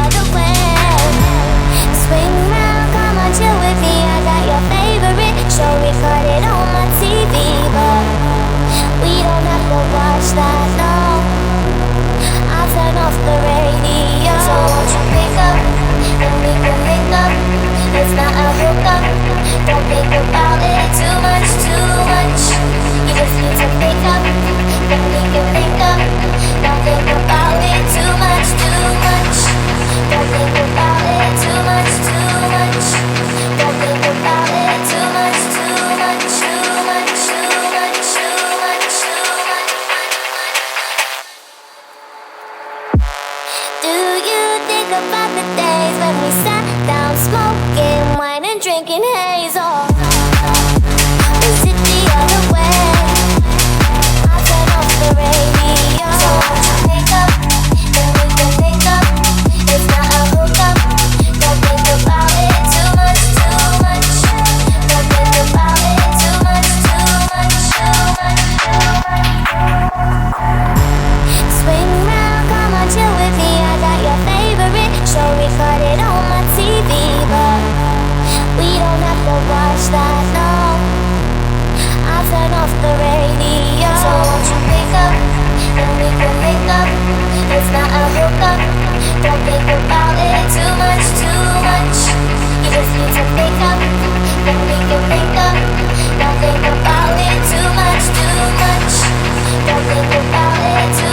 other way. Swing round, come on, chill with me. I got your favorite show recorded on my TV, but we don't have to watch that, no. I'll turn off the radio. So won't you pick up and we can link up? It's not a hookup. Don't think about it too much, too much. You just need to pick up, then we can link up. Don't think about it too much, too much. Don't think about it too much, too much. Don't think about it too much, too much, too much, too much, too much, too much. Do you think about the days when we sat down smoking wine and drinking haze? Or is it the other way? I'll turn off the radio. So won't you pick up, then we can link up. It's not a hookup. Don't think about it too much, too much. Don't think about it too much, too much, too much, too much. Swing round, come on, chill with me. I got your favorite show recorded on my TV, but we don't have to watch that, no. I'll turn off the radio. So won't you pick up, then we can link up. It's not a hookup. Don't think about it too much, too much. You just need to pick up, then we can link up. Don't think about it too much, too much. Don't think about it too